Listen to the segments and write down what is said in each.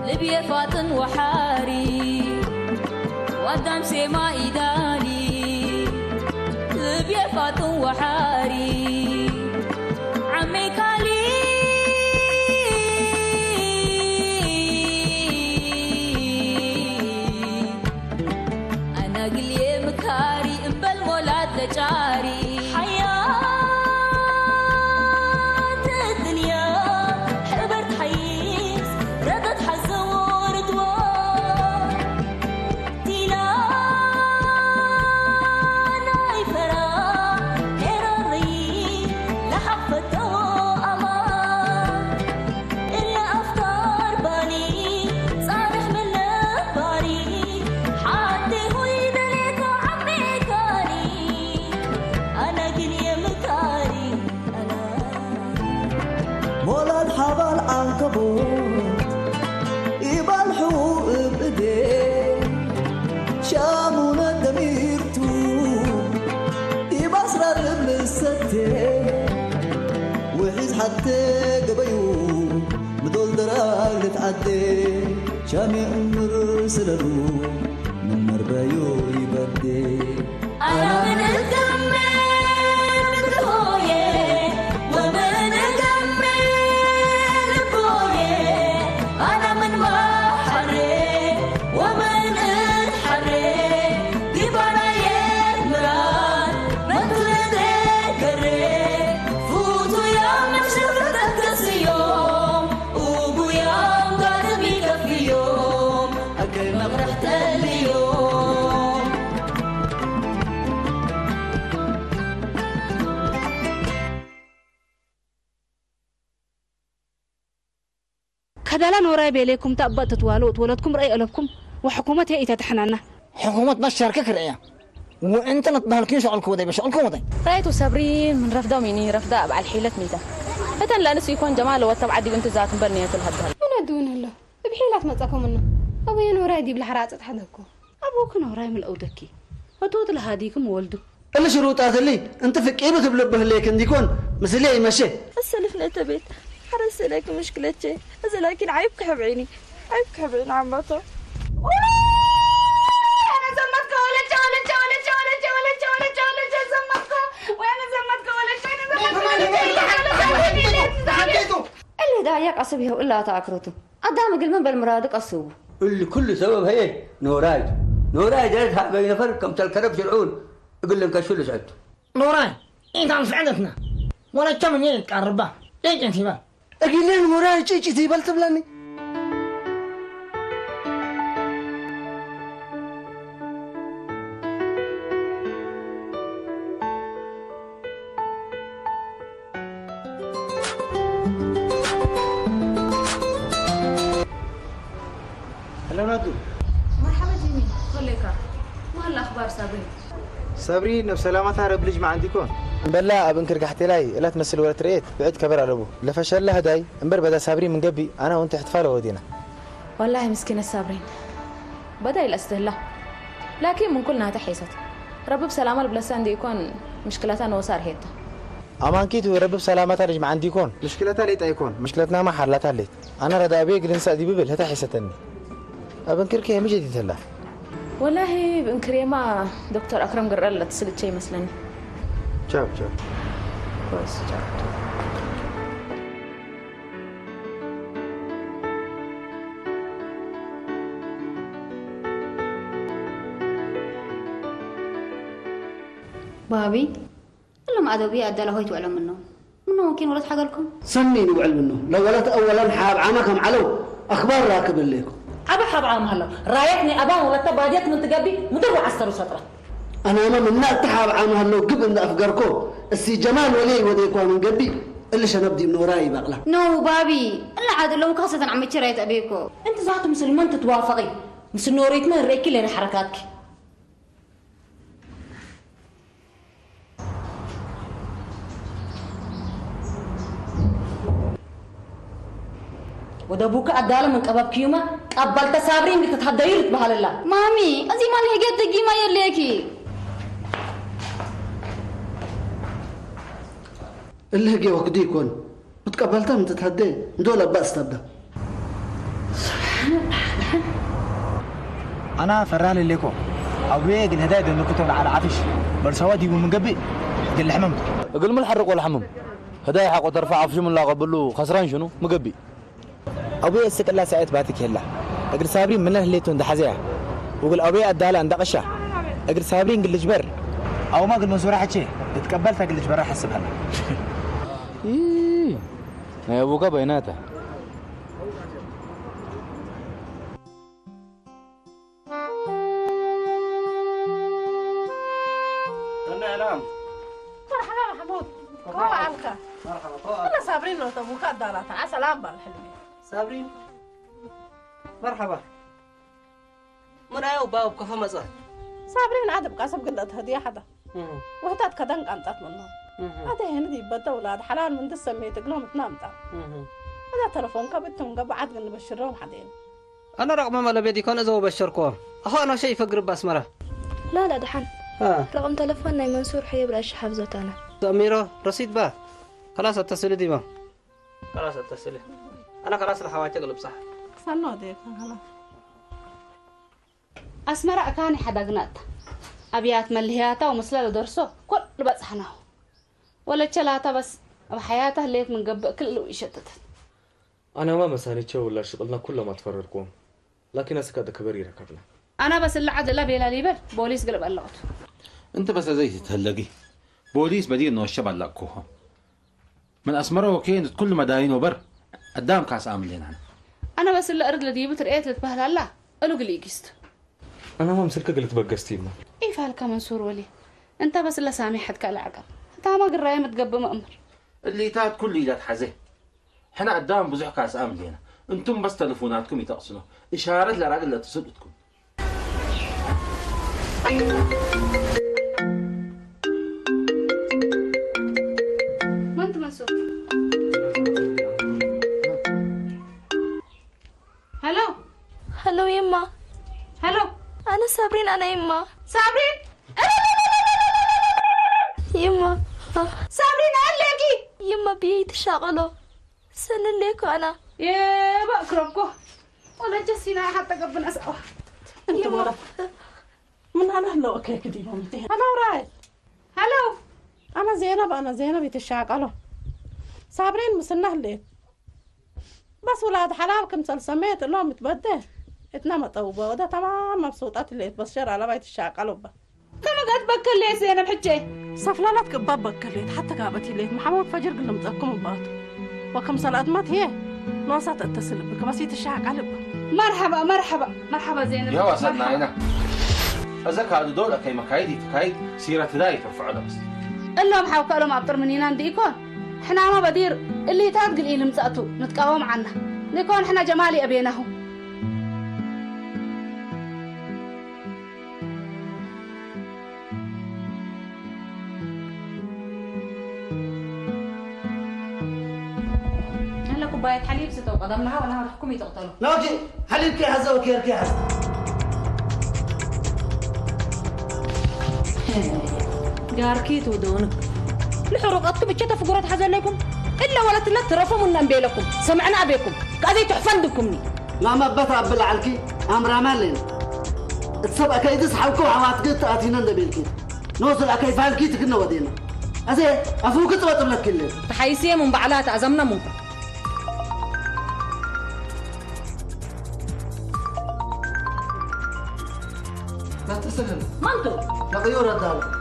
لبيا فاطن وحاري وقدام سما إيدالي لبيا فاطن وحاري عمي كالي أنا قلي مكاري إنبال مولاد لجاري عنكبوت يبالحو بإيديه شامونا دميرتو يبصرر بالستيه وحيز حتى قبيو بدول دراج لتعدي شامي أمر سلالو من مربايو يبدي أنا من الدمي هذا نوراي بيليكم تأبط تتوالوا تولدكم رأي قلبكم وحكومتها إيه تتحننا حكومة نشر ككرية وأنت نتبهلكين شغلكم وضي بشغلكم وضي رأيتوا صابرين من رفضة وميني رفضة على الحيلة ميتا فتن لا نسي يكون جمال وتبع دي بنت ذات بنية الهدهل من دون الله بحيلة متأكم منه أبوي نوراي دي بالحرات تحدكم أبوك نوراي من الأودكي وتوت لهاديكم ولده اللي شروطات اللي أنت في كيف تبلبه ليك إن يكون مثلي ماشي السلف لا تبيت حرس لك مشكلتي إذا لكن عيبك حبعيني عيبك حبعين عمته أنا زمتك ولا جولة زمتك وأنا زمتك ولا اللي دايك أصبيه وإلا تأكرته قدام قلبن بالمراد قصوه اللي كل سبب هي نوراي جلتها بين فرق كم تلكرب شرعون يقول لهم كشف اللي سعدته نوراي إنت عم فعلتنا ولا كم يلك قربا ليش أنت ما أقول لهم نوراي تيجي تيبل تبلاني مرحبا جيمي كلك ما الأخبار صابرين نفس سلامتها رب لج ما عندكم بلا ابنكر قحتي لاي لا تمثل ولا تريت بعد كبر على ابوه لفشل لها داي امبر بدا صابرين من قبي انا وانت احتفال ودينا والله مسكين الصابرين بدا الاستهلا لكن من كلنا تحيست رب بسلامه البلسان دي يكون مشكلتها وصار هيتا امان كيتو رب بسلامتها رج ما عندكم مشكلتها ليت ايكون مشكلتنا ما حلتها ليت انا ردا ابيك لنسا دي ببل هتا حيستني ابنكر كي مجي دي تلا والله بنكريما دكتور أكرم قرر لها تصلت شيء مثلاً شاو كويس شاو بابي لما أدوبي أدى له هيت وعلم منه ممكن ولد حق لكم سميني وعلم منه لو ولد أولاً حاب عمكم علو أخبار راكب لكم أبا حاب عام هلا رايتني أبان ولا تباديت من تقبي مدروا عسر وسطرة أنا ما من تحاب عام هلا قبل أفكاركم السي جمال ولي وديكوا من قبي اللي شنبدي من وراي بغلا نو بابي إلا عاد لو خاصة عم تشريت أبيكو أنت ذات مسلمان تتوافقي مس نوريت ما ريكي لنا حركاتك ودبوك أدالة من كباب كيوما قبلت صابرين بتتحديرت بحال الله مامي أزي ما لهجت تجي ما يليكي اللي هجي وقدي يكون متقبلتها من تتهدي دول بأس تبدا انا فران لكم ابوي قل هدايا انه كتب على عفش برسوادي ومن قبي قل حمم قل ما الحرق ولا حمم هدايا حق وترفع عفش من لا قبله خسران شنو مقبي ابوي استقلا ساعات باتك هلا اقل صابرين من الليتو عند حزيها وقل ابوي اداله عند قشه اقل صابرين قل جبر او ما قل منصور حكي تقبلتها قل جبر حسبها يا ابوك بيناتها مرحبا محمود كوبا عنك مرحبا انا صابرين لو تبوك دارات عسلام بالحلمي صابرين مرحبا مرايو باو كفا مزا صابرين عاد بقاسب قلت هديه حدا وهتات كدن قنطت منهم هذا هنا دي بدا اولاد حلال من دسميت قلهم تنامتا هذا تلفون كبتهم قبل عاد قلنا بشرهم حدين انا رقم ما لبيدي كون ازو بشركوا اهو انا شيء فقر باسمره لا دحين رقم تلفوننا منصور حي براش حافظته انا أميرة رصيد با خلاص اتصلي دي با خلاص اتصلي انا خلاص الحواجه قلب صح سنو ديك خلاص أسمر أكاني حدا قنات أبيات ملهياتا ومسلة درسو كل بصحناه ولا تشلاتا بس بحياته ليك من قبل كله يشتت أنا ما مساني شو ولا شغلنا كله ما تفرقون لكن أسكت كبري ركبنا أنا بس اللي عاد لا بيلا ليبل بوليس قلب اللقط أنت بس زي تهلقي بوليس بديل إنه الشبع لقوها من أسمره وكينت كل مداين وبر قدام كاس عامل لنا أنا بس اللي أرد لديبه ترقيت لتبهل الله قالوا قلي قست أنا ما مسلك قلت بقستي ما إيه فهلك منصور ولي أنت بس اللي سامي حد كالعقل أنت ما قراية متقبل مأمر اللي تات كل إيلات حزه حنا قدام بزح كاس عامل لنا أنتم بس تلفوناتكم يتقصنوا إشارة لراجل اللي تصدقكم ما أنت منصور هلو هلو يما هلو أنا صابرين أنا يما صابرين يما صابرين عليكي يما بيت شغله سنن ليكو أنا يا بأكرمكو ولا جسينا حتى قبل أسأل انت ورا من انا هلو اكيك دي مامتي هلو رايد هلو انا زينب يتشاقلوا صابرين مسنه ليك بس ولاد حلالكم سميت لهم متبدل اتنام طوبه وده تمام مبسوطات اللي تبشر على بيت الشاقلوا كما قد بكل لي زينب حجي صفلالات كباب بكليت حتى قابتي ليت محمود فجر قلنا متأكم بباطو وكم صلادمات هي نوصات اتصل بك بس يتشاق على مرحبا مرحبا مرحبا زينب يا وصلنا هنا أذاك هذا دولة كي مكايدي تكايد سيرة داي ترفع بس اللهم حاوك لهم أبطر من ينان ديكون احنا ما بدير اللي تاتقل إيه لمسأتو نتقاوم عنه ديكون احنا جمالي أبيناه هلا كوباية حليب ستو قدم لها ولا الحكومة تقتله نوجي حليب كي حزة وكير كي حزة جاركيت ودونك الحروقاتكم بتشتا فقرات حزن لكم إلا ولا تلا ترفوا من بينكم سمعنا أبيكم قاعدة تحفندكمني لا ما بتعب بالعلكي أمر مالين تسبق كيدس حلكو حوات قط أتينا ندبيلكي نوصل أكيد فالكي تكنا ودينا أزي أفوق تبطل لك كله تحيسية من بعلات عزمنا منكم لا تسلم ما انتو لا غيور الدار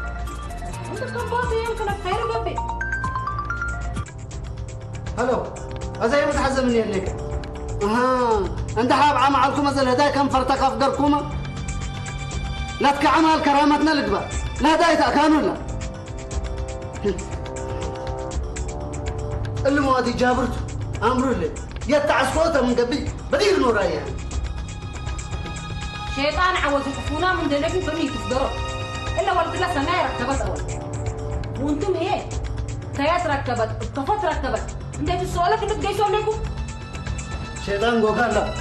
انت كباسي يمكن خير قبي هلو أزي متحزم مني لك أنت حاب عم عليكم أزل هدايا كم فرتك أفقركم لا تكعمل كرامتنا لقبا لا هدايا تأكانوا لا اللي موادي جابرته أمره لي يتعسفوته من قبي بدير نورايا شيطان عوز يحفونا من دلكم بني تفقروا إلا ولد الله سماء ركبت أول وانتم هيك كيات ركبت الكفات ركبت انت في السؤالك اللي بتجيسوا لكم شيطان قوقال لا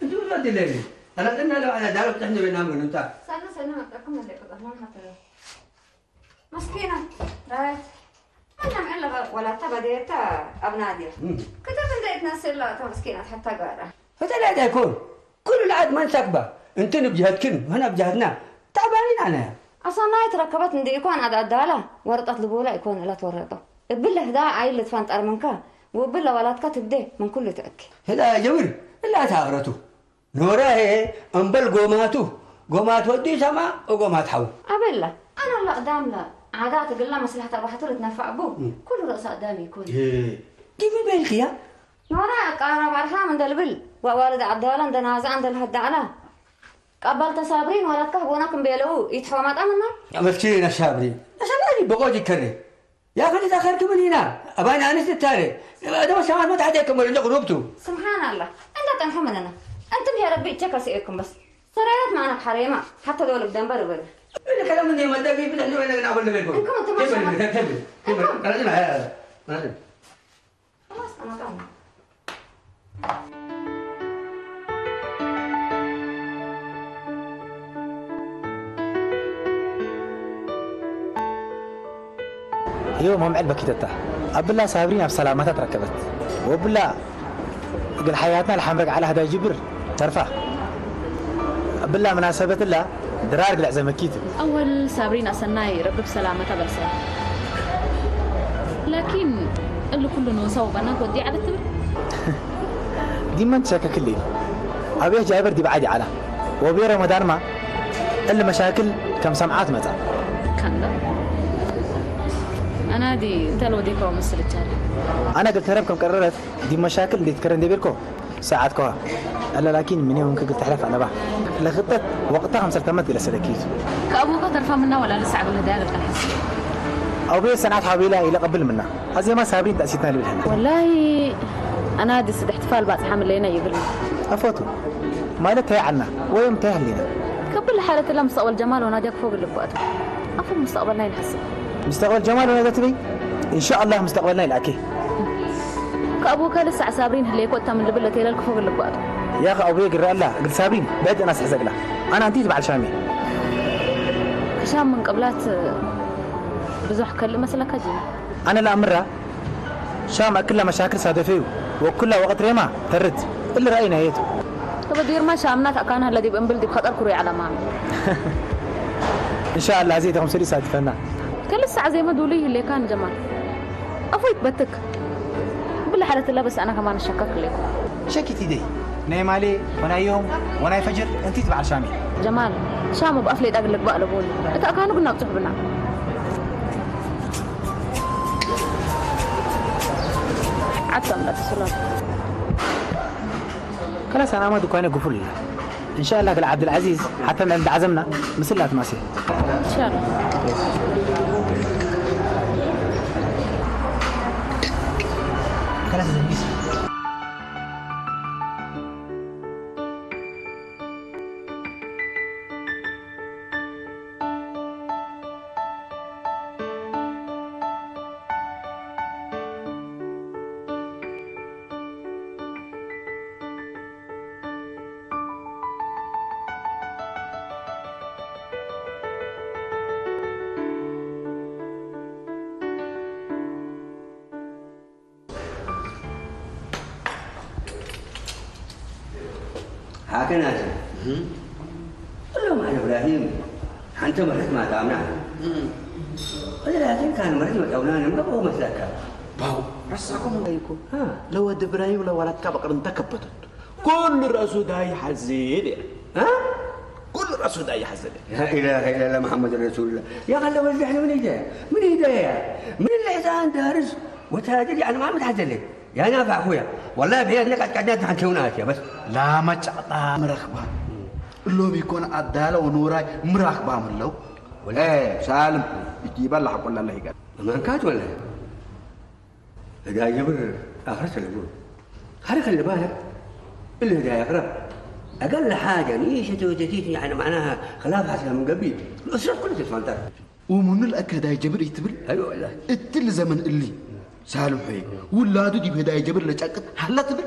انتو ولاد الليلي أنا قلنا له أنا دارك تحن بينام من أنت. سنة أتأكد اللي قد ما حتى مسكينة رايت أنا إلا ولا تبديتا أبنادي كتب إن ناس إلا مسكينة حتى قارة فلا ده يكون كل العاد ما نسكبه أنت بجهدكن وأنا بجهدنا تعبانين أنا. أصلا نايت ركبت ندي يكون عاد عدالة ورطت لبولا يكون لا تورطه بالله دا عيل تفانت أرمنكا وبالله ولا تكتب ده من كل تأكل هذا جميل إلا تغرته نوراه أنبل قومات ودي سما وقومات حو أبلا أنا لا قدام لا عادات قلنا مصلحة أربحة تنفع أبوه كل رأس قدامي يكون كيف بالخيا نورا قارب عرفها من دلبل ووالد عدالا دنازع عند الهدعلا قبلت صابرين ولا تكهبونكم بيلو يتحوى ما تأمنا مسكين الشابرين بقول يكرر يا أخي تأخرت من هنا أبانا أنس التالي ده بس ما تحديكم ولا نقربتوا سبحان الله أنت تنحمنا أنتم يا ربي تشكر سيئكم بس سرعت معنا بحريمة حتى دول بدن بربر إلا كلام من يوم الدقيق بدنا نقول نعمل لكم إنكم أنتم ما شاء كمل كلامنا هذا خلاص أنا قام يوم هم علبة كده أبلا صابرين بسلامتها تركبت وبلا قل حياتنا الحمرق على هذا جبر ترفع أبلا مناسبة الله درار قلع زي مكيتو أول صابرين أصناي رب بسلامتها بلسان لكن اللي كله نوصو بنات ودي على التبر دي ما تشكك الليل أبيه جايبر دي بعدي على وبيه رمضان ما إلا مشاكل كم سمعات متى كان ده أنا دي أنت لو ديكوا مصر الجاري أنا قلت لكم قررت دي مشاكل اللي تكرن دي بيركو ساعدكوها ألا لكن من يوم قلت حلف أنا بقى لخطت وقتها 5 تمت إلى سلكيت كأبوك ترفع منا ولا لسه عقول هدايا الحس أو بيه سنعات حويلة إلى قبل منا هذه ما صابرين تأسيتنا اللي بالهنا والله أنا دي صد احتفال بعد حامل لينا يقول أفوتو ما لتها عنا ويوم تاه لنا قبل حالة الله مستقبل جمال وناديك فوق اللي بوقته أفو مستقبلنا ينحسن مستقبل جمال ولا تبي إن شاء الله مستقبلنا يلاقيه كأبوك لسه عسابرين اللي يقطع من البلة تيلك فوق اللي بوقته يا أخي أبوي قرر الله قل صابرين بعد ناس حزق له أنا أنتي تبع الشامي شام من قبلات بزوح كل مثلا كجينا أنا لا أمره شام كلها مشاكل صادفيه وكلها وقت ريما ترد اللي رأينا هيته طب دير ما شامنات أكانها الذي بنبل دي بخطر كوري على مامي إن شاء الله زيدهم سري صادفنا كل الساعة زي ما دوليه اللي كان جمال أفوت بتك بالله حالة الله بس أنا كمان شكك لكم شكتي دي نايم علي وانا يوم وانا فجر انتي تبع الشامي جمال شام بقفلي داق لك بقى لبوني انت كانوا قلنا بتحبنا عتم لا تسلم خلاص انا ما دكاني قفل لله ان شاء الله قال عبد العزيز حتى من عند عزمنا مثل لا تماسي ان شاء الله خلاص حاكنا قل لهم عن إبراهيم أنت مرت ما دامنا لكن كان مرت ما دامنا ما هو مسلكه باو رساكم عليكم لو ود إبراهيم لو ولد كبقر انتكبتت كل رأسه داي حزين كل رأسه داي حزين لا إله إلا الله محمد رسول الله يا أخي لو الزحمة من هداية من الإحسان دارس وتاجر يعني ما متحزن لك يا نافع أخويا والله بهي نقعد قعدات عن شونات يا بس لا ما تعطى مرخبة اللو بيكون عدالة ونوراي مرخبة من لو ولا سالم يجيب الله حق الله يقال ما كات ولا هدايا جبر آخرت اللي يقول خلي بالك الهدايا أقرب أقل حاجة نيشة وتتيت يعني معناها خلاف حسنا من قبل الأسرة كلها تتفانتر ومن الأكل هدايا جبر يتبل أيوة والله التل زمن اللي سالم حي ولا دودي بهدايا جبر لجاكت هلا تبل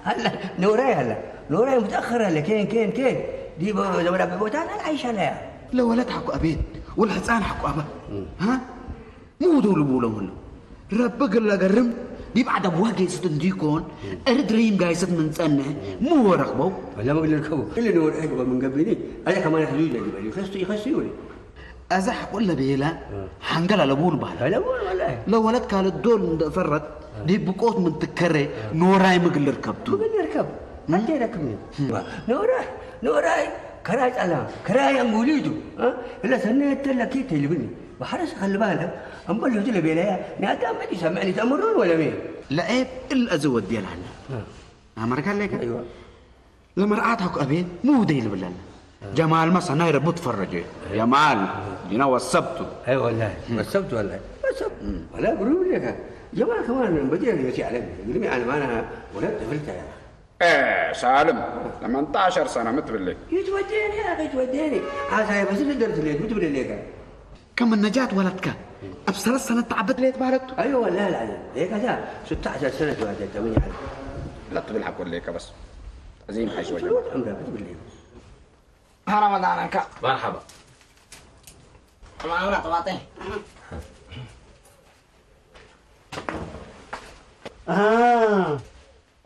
هلا نوراي هلا نوراي متاخره لكن كين دي زمان بوتان انا عايشه لها لا ولد حكوا ابين ولا حصان حكوا ابا ها مو دول بولون ربك الله قرم دي بعد ابوها ستنديكون اردريم جايست من سنه مو رقبو ولا ما اقول لكم اللي نور اكبر من قبلي انا كمان حدود اللي بالي يخسيوني ازح ولا بيلا حنقل على بول بحال لا والله لو ولد كان الدول فرت دي بقوت من تكري نوراي مقل ركبتو مقل ركب انت ركبني نوراي كراي على كراي انقوليتو ها الا سنيت لك اللي بني وحرس خلي بالك أمبل يجي لي بيلايا نادم ما يسمعني تمرون ولا مين؟ لا إيه الأزود ديال عنا. أمرك عليك؟ أيوة. لما رأيت حق أبين مو ديل بالله. جمال ما صناير بتفرج. جمال جينا وصبته. أي والله وصبته والله وصب. ولا بقول لك جمال كمان بدي يمشي عليك يقول لي أنا ولا تفلت ايه سالم 18 سنه متبلي يتوديني يا اخي يتوديني هذا بس اللي درت ليك متبلي ليك كم النجاة ولدك أبصر السنة تعبت ليت باركتو أيوة لا هيك هذا 16 سنة وهذا 8 عام لا تبلحق ولا بس عزيم حي شوي عمرك متبلي رمضانك مرحبا معنا طماطم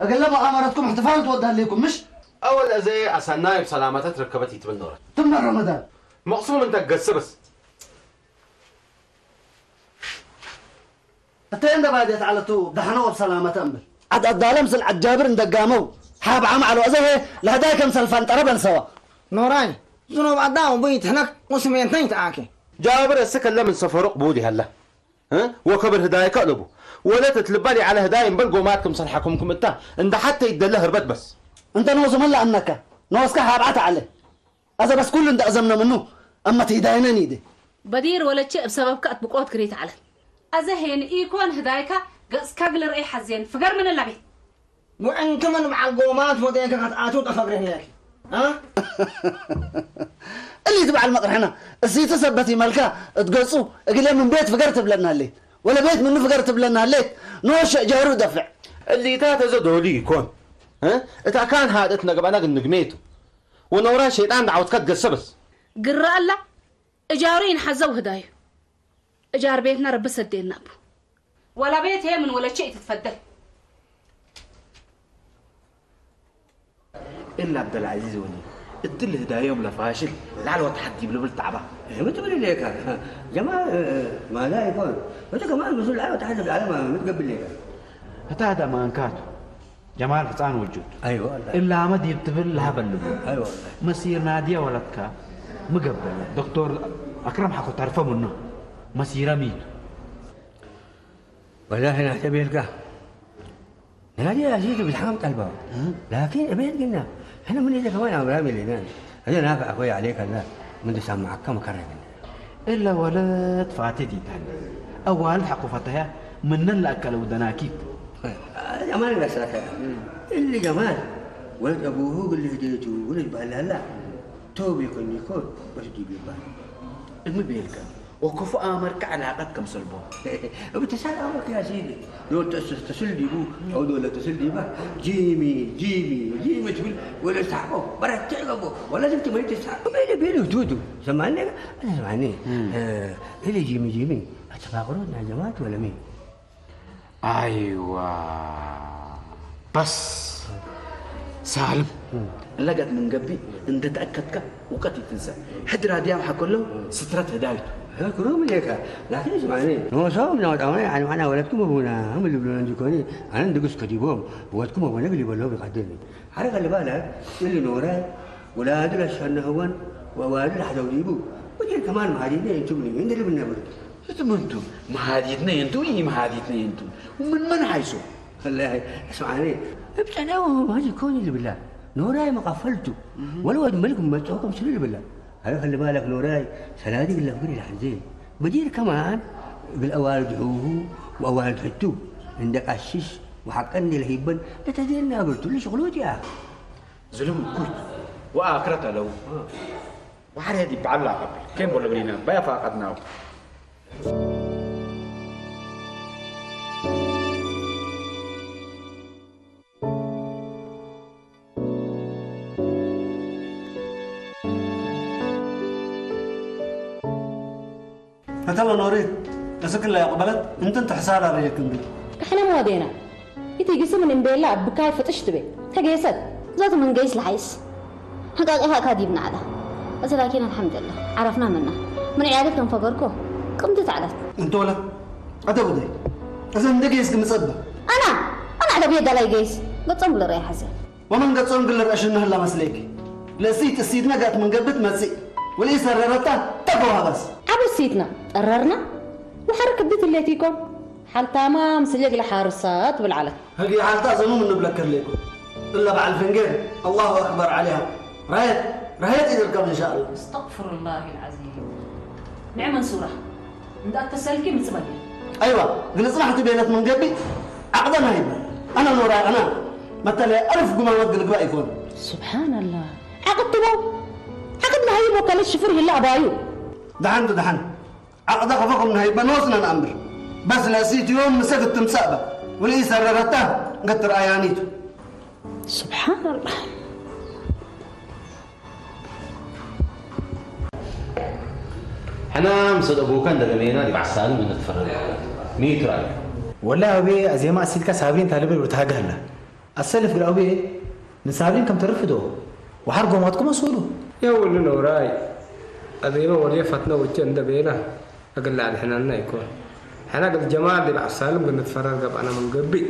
أقول لما أمرتكم احتفال تودها لكم مش؟ أول زي أسناي بسلامتك ركبتي تبنورة تمنى رمضان مقصوم أنت قص بس أنت عند بعدت على تو دحنا بسلامة أمبل عد الظالم سل عجابر ندقامو حاب عم على وزه لهداك مسل فانتربن سوا نوراي زنوب عداو بيت هناك وسمين تنين تاكي جابر السكن من سفرق بودي هلا ها وكبر هدايا كقلبه ولا تتلبالي على هدايا بلقوا ماتكم صلحكم انت انت حتى يدله هربت بس انت نوز ملا انك نوزك هابعت عليه اذا بس كل انت ازمنا منه اما تهداينا نيدي بدير ولا شيء بسببك اتبقوت كريت على ازهين يكون هدايكا قص كاغلر اي حزين فقر من اللعبه وان كمان مع القومات وديك قطعاتو تفقر هناك ها اللي تبع المطرح هنا السي تثبتي ملكا تقصوا اقول من بيت فقرت بلنا الليت ولا بيت منه فقرت بلنا الليت نوش جارو دفع اللي تاتزدوا لي يكون ها اتا كان هادتنا قبنا نقميته ونورا شيطان دعوت كتقص بس قرا الله اجارين حزوا هدايا اجار بيتنا رب سدينا ابو ولا بيت هي من ولا شيء تتفدل إلا عبد العزيز ولي الدل هدايا يوم لفاشل لعلو تحدي بلبل تعبه ما تقول ليك جماعة ما لا يكون وانت كمان مسؤول عنه تحدي بالعالم ما تقبل ليك هذا ما انكاته جمال حصان وجود ايوه الا ما يبتبل لها بلبو ايوه مسير ناديه ولدك مقبل دكتور اكرم حكو تعرفه منه مسيره ميت والله نحتبه لك نادي عزيز بتحام قلبه لكن ابيت قلنا احنا من اذا كمان عم رامي لنا هذا نافع اخوي عليك الله من سامعك كم كرم الا ولد فاتدي تاني اول حقه فتها من الاكل ودناكيب جمال نسرك اللي جمال ولد ابوه اللي هديته ولد بهلا توبي يكون بس تجيب بال المبيلك وكفو امرك علاقتكم سلبو بتسال امرك يا سيدي لو تسل دي بو او ولا تسل دي با جيمي تقول ولا تحبه برا تعقبه ولا لازم تمري تسحب ما بينه تودو سمعني انا سمعني اللي جيمي اتفاقرون يا جماعه ولا مين ايوه بس سالم لقت من قبي انت تاكدك وقت تنسى حد راديو حكوا له سترت هدايته كلهم ليك لكن اسمعني هو صوم نوت يعني انا ولدكم ابونا هم اللي بيقولوا عندكم انا عندي قص كتيبهم ولدكم ابونا اللي بيقولوا بيقدرني حركه اللي بالك اللي نوراي ولاد الاشهر هون ووالد حدوليبو ودي كمان معادينا ينتبني عند اللي بالنبر انتم مهاديتنا انتم مهاديتنا انتم ومن حيسو والله اسمعني ابتنا وهذه كوني اللي بالله نوراي ما قفلته ولا ولد ملكم ما تحكم شنو اللي بالله هذا خلي بالك نوراي سنادق اللي فقري الحزين بدير كمان بالأوالد عوه وأوالد حتو عندك عشيش وحقني الهيبن لا تدير نابرتو ليش غلوتي يا ظلم كويت وآخرته لو وحريدي بعلا قبل كم بقول لنا بيا فاقدناه فتلا نوريت اسك الله يقبلت انت حسال عليك انت احنا ما ودينا يتي جسم من بيلا بكاي فتشت به تجيسد ذات من جيس الحيس هكا ديبنا على بس لكن الحمد لله عرفنا منه من عيادتكم فقركو قمت تعرف انت ولا اتبدي اذا ندقيس مصبه انا على بيد لا يجيس قصم لي ريح حسن ومن قصم قل راشنه لا مسليك لسيت السيدنا قات من قبت مسي ولي سررتها تقوها بس عبو السيدنا قررنا وحرك بديت اللي تيكم حال تمام سليق الحارسات بالعلن هذه حالتها زنوم من بلكر لكم الا بعد الفنجر الله اكبر عليها رايت يركب ان شاء الله استغفر الله العظيم نعم منصوره انت اتصلكي من زمان ايوه قلت راحت بينات من قبي عقدنا هيبه انا نوراي انا مثلا 1000 قمامات قلت بقى يكون سبحان الله عقدنا هيبه كان الشفر هلا بايو دحن عقد خفقهم من هيبه نوصنا الامر بس نسيت يوم مسكت مسابه ولي سررتها قلت رايانيته سبحان الله احنا مصد ابوك كان دغمينا دي بعد سالم من نتفرج 100 راي ولا ابي زي ما اسيلك سابرين تالبل وتهاجهنا السلف قال ابي من سابرين كم ترفدوا وحرقوا ماتكم مسولو يا ولنا وراي اديما ولي فتنا وجن دبينا اقل على احنا يكون احنا قد جماعه اللي بعد سالم قلنا نتفرج انا من قبي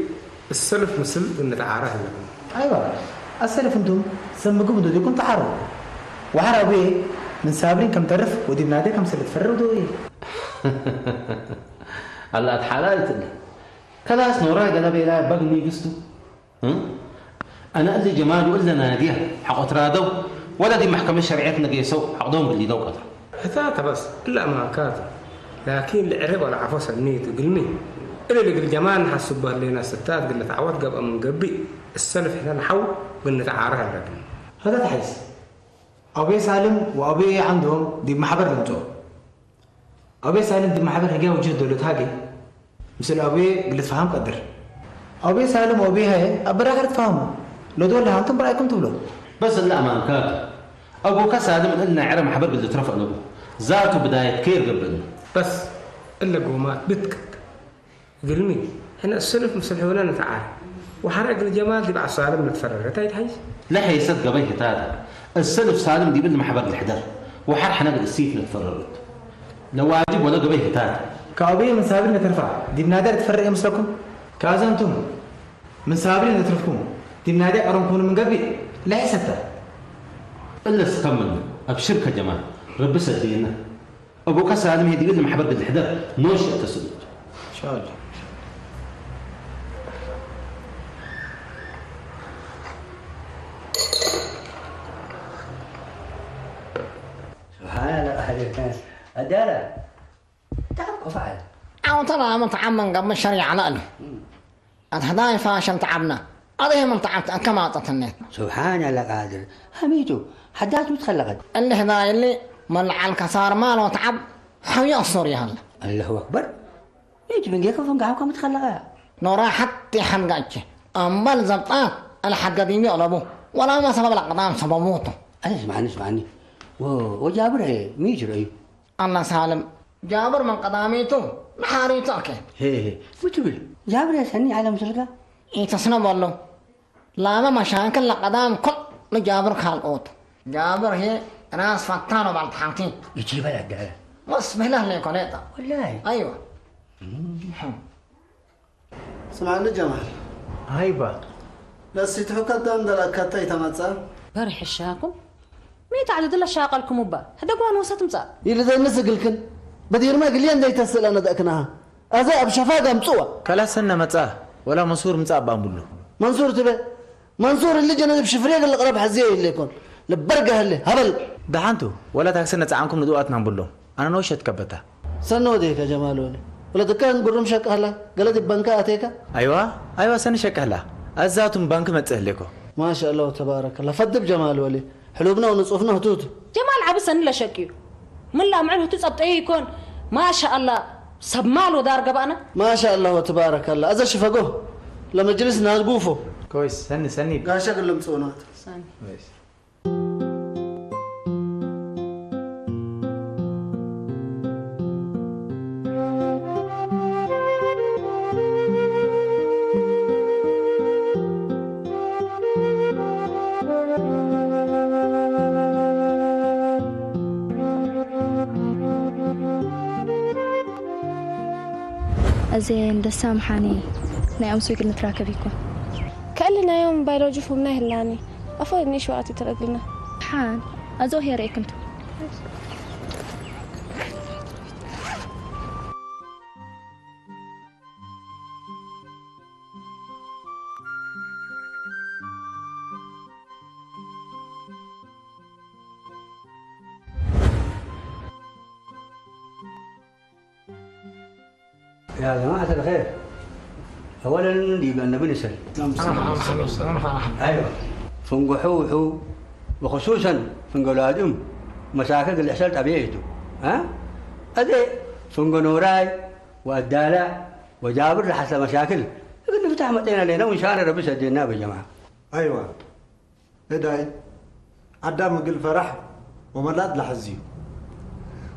السلف مثل قلنا تعارف ايوه السلف انتم سمكم بدو يكون تعارف وحرابي من سابرين كم تعرف ودي بنادي كم سلت فرودوا ايه هلا اتحللت خلاص نوراي ده بيلا بقني قصته انا اللي جمال ولا ناديها حق ترادو ولا دي محكمه شرعيتنا قيسوا حقدهم اللي دو قدر حتى بس لا ما كانت لكن العرب ولا عفوس النيت قلني اللي قل جمال حسبها لنا ستات قلنا تعود قبل من قبي السلف احنا نحو قلنا تعارها لكن هذا تحس أبي سالم وأبي عندهم دي محبر لنتو أبي سالم دي محبر هجا وجود دولت هاجي مثل أبي قلت فهم قدر أبي سالم وأبي هاي أبرا غير تفهموا لو دول هانتم برأيكم تقولوا بس لا ما كان أبوك سالم إلنا عرم محبر قلت رفع نبو ذاته بداية كير قبلنا بس إلا قومات بتكت قلمي هنا السلف مسلحونا نتعارف وحرق الجمال دي بعد سالم نتفرج تايت حيس لا هي صدق بيه هذا السلف سالم دي بدنا محبر الحدر وحر حنقل السيف نتفرجت لو واجب ولا قبيه هتاد كابيه من سابرين ترفع دي بنادر تفرق مسلكم كازا انتم من سابرين ترفكم دي بنادر قرنكم من قبل لا يستا الا استكملنا ابشرك يا جماعه رب سدينا ابوك سالم هي دي بدنا محبر الحدر نوش تسلج ان شاء الله أدارة تعب وفعل أو ترى مطعم من قبل الشريعة لأنه هذا فاشل تعبنا هذا من تعبت كما تتنيت سبحان الله قادر هميتو حدات متخلقت اللي هذا اللي منع الكسار ماله تعب حوي الصوري هلا الله أكبر يجي من جيكم فنقعكم متخلقة نورا حتى حنقاتش أمبال زبطان الحق ديني ألبو ولا ما سبب الأقدام سبب موته اسمعني وجابر ايه ميجر ايه الله سالم جابر من قداميته لحاريتك هي وتقول جابر يسني على مسلقة ايه تسنى والله لا ما مشاكل لقدام كل لجابر خالقوت جابر هي راس فتانو بالتحاكين يجيب لك ده بس بله لي كونيتا والله ايوه سمعني جمال هايبا بس يتحكى دام دلك كتاي تمتصا برح الشاكم ميت عدد الله شاقلكم وبا هذا قوان وسط مصا يلي ذا نسقلكن بدير ما قليان داي تسال انا داكناها ازا بشفاقه مصوا كلا سنه مصا ولا منصور مصا بامبلو منصور تبه منصور اللي جنا بشفريق اللي قرب حزيه اللي يكون لبرقه اللي هبل دحانتو ولا تاكسنا عنكم ندوات نامبلو انا نوشت كبتا سنو ديك يا جمال ولي ولا دكان قرم شك هلا قالت البنك اتيك ايوه سن شك هلا ازاتم بنك متصلكو ما شاء الله تبارك الله فدب جمال ولي حلوبنا ونصفنا هتوتو جمال عبسن لا شكيو من لا معه تصبطي يكون ما شاء الله سبمالو دار قبانا ما شاء الله وتبارك الله ازا شفقوه لما جلسنا نقوفه كويس سني قاش اقول مصونات كويس أزين دسام حاني نايم سويق نتراكبيكم كأننا يوم بيولوجي فهمناه هلاني أفضل شو وقتي ترقلنا حان أزو هي رأيك انتو يا جماعة الخير أولا يبقى النبي نسأل أيوة فنقحوحو وخصوصا فنقولادهم مشاكل اللي حصلت أبيعته ها أدي فنقنوراي وأدالا وجابر لحصل مشاكل لكن نفتح متين لنا وإن شاء الله ربي سدينا بجماعة أيوة إداي عدام قل فرح وملاد لحزيو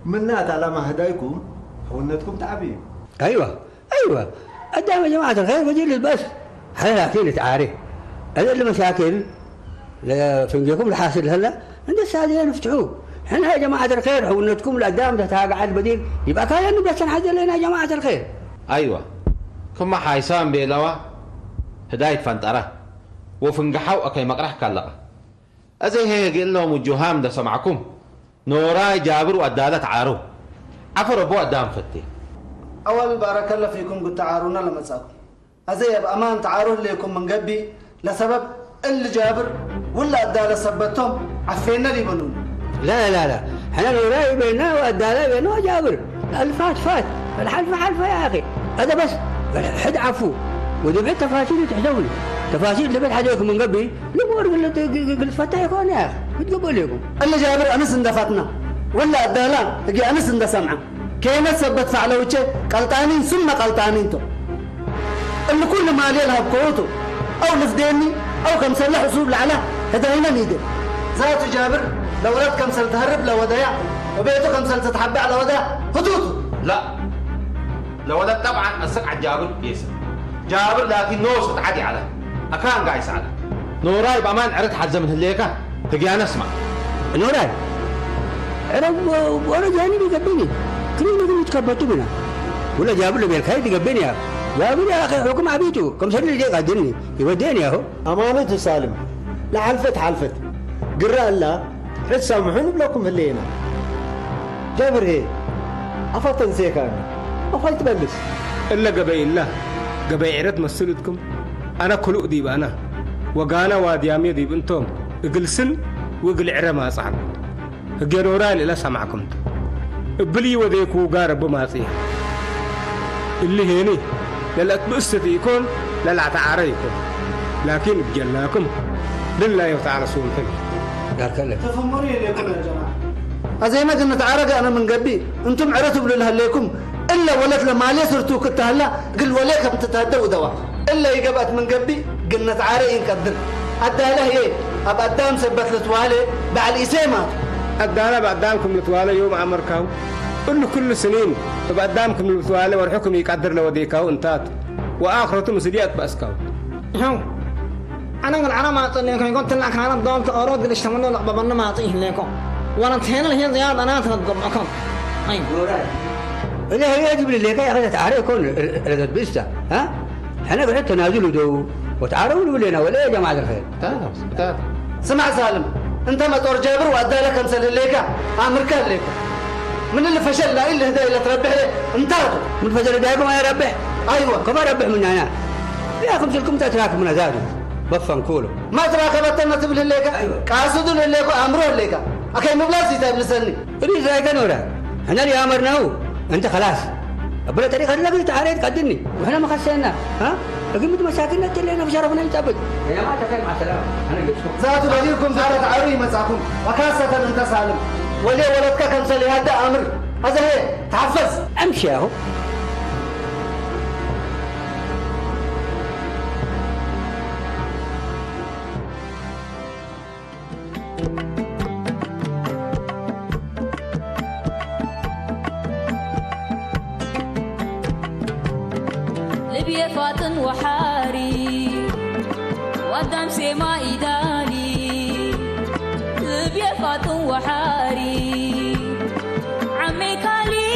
منات على ما هدايكم حولنتكم تعبين أيوة قدام يا جماعة الخير بجيل البس حنا لكن تعارف هذا اللي مشاكل فنجيكم الحاصل هلا عند السادين نفتحوه حنا يا جماعة الخير حولنتكم لقدام تتاقع البديل يبقى كان بس نحضر لنا يا جماعة الخير أيوة كما حايسان بيلوا هداية فانترة وفنجحوا أكي مقرح كلا أزي هي قل لهم الجهام ده سمعكم نوراي جابر وأدالة عارو عفر أبو قدام فتي أول بارك الله فيكم قلت تعارونا لما تساكم أزي بأمان تعارون ليكم من قبي لسبب اللي جابر ولا أدالة سبتهم عفينا لي بنون لا احنا نوراي بيننا وأدالة بيننا وجابر الفات فات الحلفة حلفة يا أخي هذا بس حد عفو ودي تفاصيل تحزوني تفاصيل اللي بتحدثكم من قبل الأمور قلت فتح يكون يا أخي بتقبل لكم اللي جابر أنس اندفتنا ولا أدالة تجي أنس اند سمعه كينا سبت فعلوشة قلطانين ثم قلطانين تو اللي كل ما ليلها بقوته أو نفديني أو كم سلح أسلوب لعلا هداينا نيدر ذات جابر لو ولد كم سل تهرب لودايع وبيته كم سل تتحبع لودايع هدوته لا لو ولد طبعا أسك على جابر يسر جابر لكن نوصت عادي على أكان قايس على نوراي بأمان عرض حزة من هليكا تجي أنا أسمع نوراي أنا جاني بيقبلني كلنا نقول تكبرتوا بنا ولا جابوا لي بالخير تقبلني يا جابوا يا أخي حكم عبيته كم سنة اللي قادرني يوديني أهو أمانة سالم لا حلفت قراء الله حد سامحوني بلكم هلينا جابر هي أفضل زيكان أفضل تبلس إلا قبيل الله قبيل عرض مسلتكم أنا كل أديب أنا وقانا واديامي ديب أنتم اقلسن وقل عرما صعب الجنوران إلا سمعكم بلي وذيكو قارب بماطيه اللي هيني للأتبسط يكون للعتعاري يكون لكن بجلاكم لله تعالى سوء الحلم قال لك تفهموني ليكم يا جماعة أزي ما قلنا تعارق أنا من قبي أنتم عرفتوا بلله ليكم إلا ولد لما لي صرتوا كنت هلا قل وليكم تتهدوا دوا إلا يقبت من قبي قلنا تعاري نقدر أداله هي أبقى قدام سبت لتوالي بعد الإسامات أدانا بعدامكم لتوالي يوم عمركاو إنه كل سنين تبقى قدامكم لتوالي والحكم يقدر لوديكاو انتات وآخرته مسديات بأسكاو هو أنا قل أنا ما أعطيني كم قلت لك أنا بدأت أرد قل اشتمنوا لك ببنا ما أعطيه لكم وأنا تهين اللي هي زيادة أنا أتنظمكم أي إذا هي يجب لي كي أخذت تعاري كل ردت بيستا ها إحنا بحث تنازلوا دو وتعاروا لنا ولا يا جماعة الخير تعال سمع سالم أنت ما تور جابر وأدى لك أمثل ليك أمر كان ليك من اللي فشل لا إلا هدا إلا تربح له انتهوا من فشل دايكم ما يربح أيوة كما ربح من أنا يا خمس لكم تتراكم من زادوا بفن كولو ما تراكبت أنا تبل ليك قاصد ليك أمره ليك أكيد مبلغ تاب لسني إني زايد نورا إحنا اللي أمرناه أنت خلاص أبغى طريقة لك تعاريت قدني وإحنا ما خسرنا ها لكن مت مشاكلنا تلينا بشرفنا نتقبل يا جماعة تخيل مع السلامة أنا جبتكم ذات بديكم ذات عري مساكم وكاسة أنت سالم ولي ولدك كم سلي هذا أمر هذا هي تحفظ أمشي أهو لبيا فاتن وحاري وقدام سما إيداني لبيا فاتن وحاري عمي كالي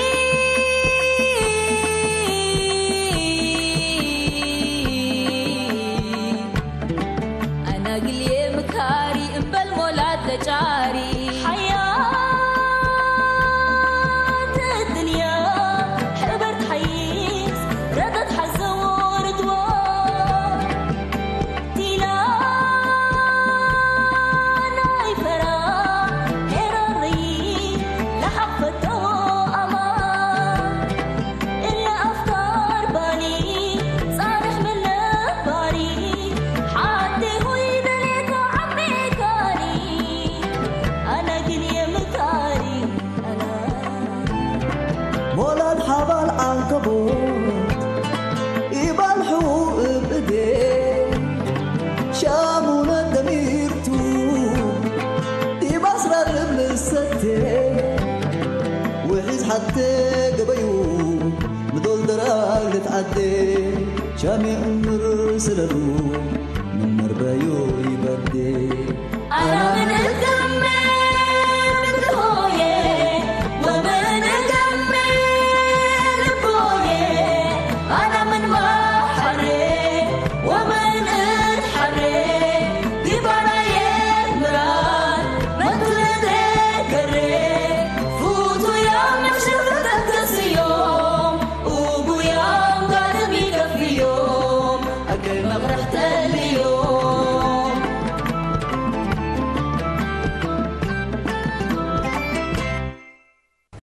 حتى قبيو مدول دراج لتعدي شامي أمر سلالو من مربايو يبدي أنا من